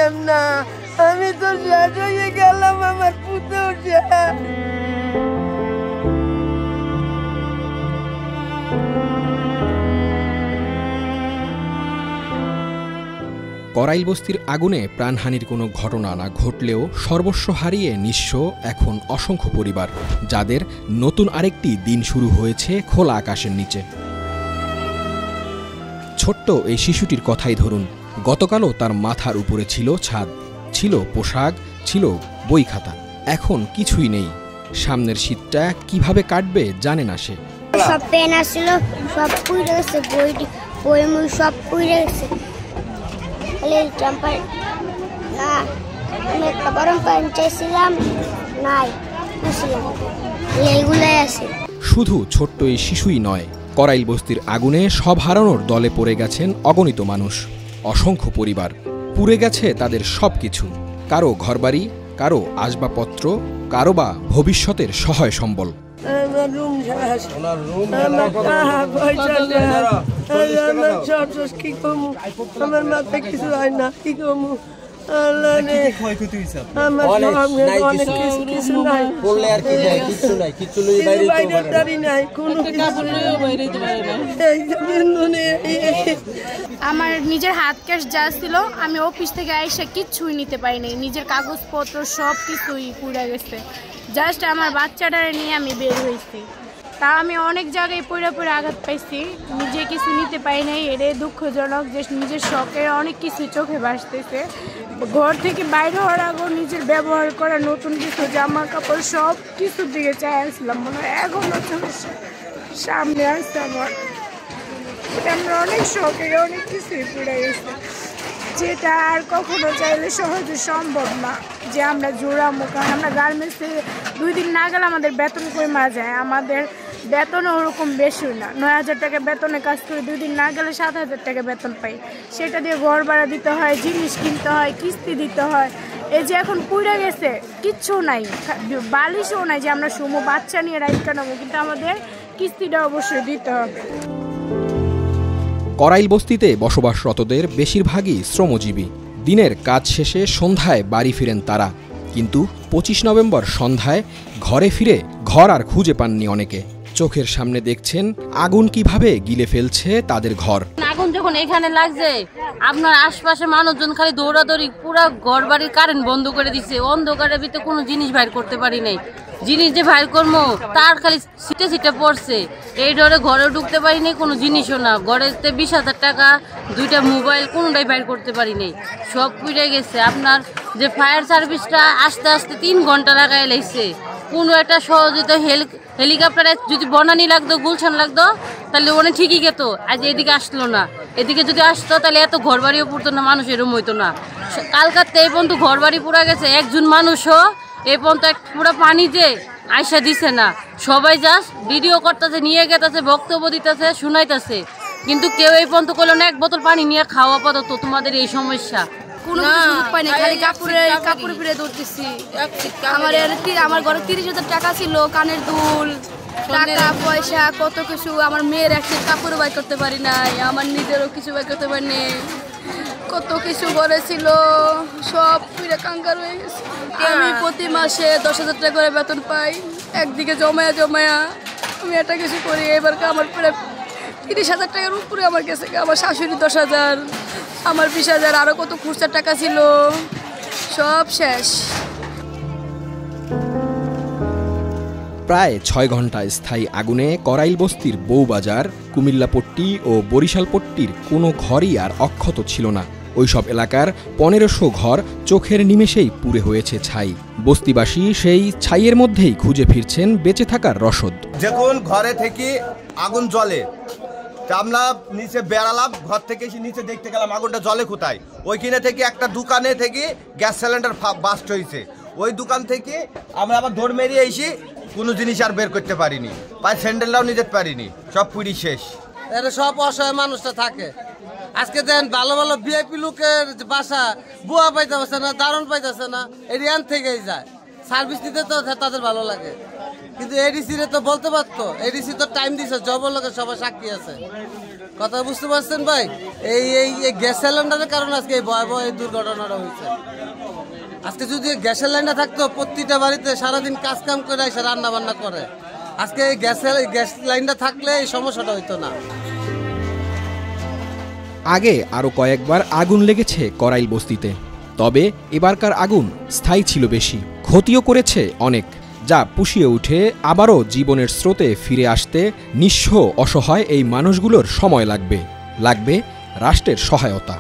পারলাম না, আমি তো শেষ হয়ে গেলাম আমার পুত্র। করাইল বস্তির আগুনে প্রাণহানির কোনো ঘটনা না ঘটলেও সর্বস্ব হারিয়ে নিঃস্ব এখন অসংখ্য পরিবার, যাদের নতুন আরেকটি দিন শুরু হয়েছে খোলা আকাশের নিচে। ছোট্ট এই শিশুটির কথাই ধরুন, গতকালও তার মাথার উপরে ছিল ছাদ, ছিল পোশাক, ছিল বই খাতা, এখন কিছুই নেই। সামনের শীতটা কিভাবে কাটবে জানে না সে। সব পেন আসছিল, সব পুড়ে গেছে, বই সব পুড়ে গেছে। আমি একটা গরম প্যান্ট চাইছিলাম, নাই এইগুলাই আছে। শুধু ছোট্ট এই শিশুই নয়, করাইল বস্তির আগুনে সব হারানোর দলে পড়ে গেছেন অগণিত মানুষ, অসংখ্য পরিবার। পুড়ে গেছে তাদের সবকিছু, কারো ঘরবাড়ি, কারো আসবাবপত্র, কারো বা ভবিষ্যতের সহায় সম্বল। আমার রুম শেষ, কি কমু, আমার মাথায় কিছু হয় না, কি কমু। আমার নিজের হাত ক্যাশ যা ছিল, আমি অফিস থেকে আইসা কিচ্ছুই নিতে পারি নাই, নিজের কাগজপত্র সব কিছুই পুড়ে গেছে। জাস্ট আমার বাচ্চাটারে নিয়ে আমি বের হয়েছি, তা আমি অনেক জায়গায় পড়ে পড়ে আঘাত পাইছি, নিজে কিছু নিতে পারি নাই। এটাই দুঃখজনক যে নিজের শখের অনেক কিছু চোখে ভাসতেছে। ঘর থেকে বাইরে হওয়ার আগে নিজের ব্যবহার করা নতুন কিছু জামা কাপড় সব কিছুর দিকে চাইছিলাম, মনে হয় এখনো সামনে আসছে আমার। আমরা অনেক শখের অনেক কিছুই পুড়ে গেছে, যেটা আর কখনো চাইলে সহজে সম্ভব না যে আমরা জোড়ামো। কারণ আমরা গার্মেন্টসে 2 দিন না গেলে আমাদের বেতন কমে যায়, আমাদের বেতনও ওরকম বেশি না। 9,000 টাকা বেতনে কাজ করে 2 দিন না গেলে 7,000 টাকা বেতন পাই, সেটা দিয়ে ঘর ভাড়া দিতে হয়, জিনিস কিনতে হয়, কিস্তি দিতে হয়। এই যে এখন পুড়ে গেছে, কিচ্ছু নাই, বালিশও নাই যে আমরা শুমো, বাচ্চা নিয়ে রাইখা নেবো, কিন্তু আমাদের কিস্তিটা অবশ্যই দিতে হবে। করাইল বস্তিতে বসবাসরতদের বেশিরভাগই শ্রমজীবী। দিনের কাজ শেষে সন্ধ্যায় বাড়ি ফিরেন তারা, কিন্তু 25 নভেম্বর সন্ধ্যায় ঘরে ফিরে ঘর আর খুঁজে পাননি অনেকে। চোখের সামনে দেখছেন আগুন কিভাবে গিলে ফেলছে তাদের ঘর। আগুন যখন এখানে লাগছে, আপনার আশপাশে মানুষজন খালি দৌড়াদৌড়ি, পুরো ঘর বাড়ির কারেন্ট বন্ধ করে দিচ্ছে। অন্ধকারের ভিতরে কোনো জিনিস বাইর করতে পারি নাই, জিনিস যে বাইর করবো তার খালি ছিটে ছিটে পড়ছে। এই ডরে ঘরে ঢুকতে পারি নাই, কোনো জিনিসও না। ঘরেতে 20,000 টাকা, 2টা মোবাইল, কোনোটাই বাইর করতে পারি নাই, সব পুড়ে গেছে। আপনার যে ফায়ার সার্ভিসটা আস্তে আস্তে 3 ঘন্টা লাগাই লাগছে। কোনো একটা সহযোগিতা হেলিকপ্টারে যদি বনানি লাগতো, গুলশান লাগতো, তাহলে ওখানে ঠিকই গেতো। আজ এদিকে আসলো না, এদিকে যদি আসতো তাহলে এত ঘর বাড়িও পুড়তো না, মানুষ এরম হইতো না। কালকাতে এই পর্যন্ত ঘর বাড়ি পুরা গেছে, একজন মানুষও এই পর্যন্ত পুরো পানি যে আইসা দিছে না। সবাই জাস্ট ভিডিও করতেছে, নিয়ে গেতেছে, বক্তব্য দিতেছে, শুনাইতেছে, কিন্তু কেউ এই পর্যন্ত করলো না এক বোতল পানি নিয়ে খাওয়া আপাতত তোমাদের এই সমস্যা। আমার ঘরে 30,000 টাকা ছিল, কানের দুল, টাকা পয়সা, কত কিছু। আমার মেয়ের একটা কাপড় বাই করতে পারি নাই, আমার নিজেরও কিছু বাই করতে পারিনি, কত কিছু ঘরে ছিল, সব পুরো কাঙ্গার হয়ে গেছে। আমি প্রতি মাসে 10,000 টাকা করে বেতন পাই, একদিকে জমায়া জমায়া আমি একটা কিছু করি। এবার আমার পুরো 30,000 টাকার উপরে আমার গেছে। আমার শাশুড়ি 10,000, আমার 20,000, আরো কত খুচরা টাকা ছিল, সব শেষ। প্রায় 6 ঘন্টা স্থায়ী আগুনে করাইল বস্তির বউবাজার, কুমিল্লাপট্টি ও বরিশালপট্টির কোনো ঘরই আর অক্ষত ছিল না। ওইসব এলাকার 1500 ঘর চোখের নিমেষেই পুড়ে হয়েছে ছাই। বস্তিবাসী সেই ছাইয়ের মধ্যেই খুঁজে ফিরছেন বেঁচে থাকার রসদ। যখন ঘরে থেকে আগুন জ্বলে, আমরা নিচে বেড়ালাম, ঘর থেকে এসে নিচে দেখতে গেলাম আগুনটা জ্বলে কোথায়। ওইখানে থেকে একটা দোকানে থেকে গ্যাস সিলিন্ডার বাস্ট হয়েছে। ওই দোকান থেকে আমরা আবার দৌড় মেরিয়ে এসে কোনো জিনিস আর বের করতে পারিনি, পায়ে স্যান্ডেলটাও নিতে পারিনি, সব পুড়ি শেষ। এটা সব অসহায় মানুষটা থাকে। আজকে দেন ভালো ভালো ভিআইপি লোকের বাসা বুয়া পাইতেছে না, দারুণ পাইতেছে না, এরিয়ান থেকেই যায় সার্ভিস দিতে, তো তাদের ভালো লাগে। কিন্তু এডিসি রে তো বলতে পারতো, এডিসি তো টাইম দিছে, জবের লোকের সবাই সাক্ষী আছে, কথা বুঝতে পারছেন ভাই? এই গ্যাস সিলিন্ডারের কারণে আজকে এই ভয়াবহ এই দুর্ঘটনাটা হয়েছে। আজকে যদি গ্যাসের লাইনটা থাকতো, প্রতিটা বাড়িতে সারাদিন কাজ কাম করে এসে রান্না বান্না করে, আজকে এই গ্যাস লাইনটা থাকলে এই সমস্যাটা হইতো না। আগে আরও কয়েকবার আগুন লেগেছে করাইল বস্তিতে, তবে এবারকার আগুন স্থায়ী ছিল বেশি, ক্ষতিও করেছে অনেক, যা পুষিয়ে উঠে আবারও জীবনের স্রোতে ফিরে আসতে নিঃস্ব অসহায় এই মানুষগুলোর সময় লাগবে রাষ্ট্রের সহায়তা।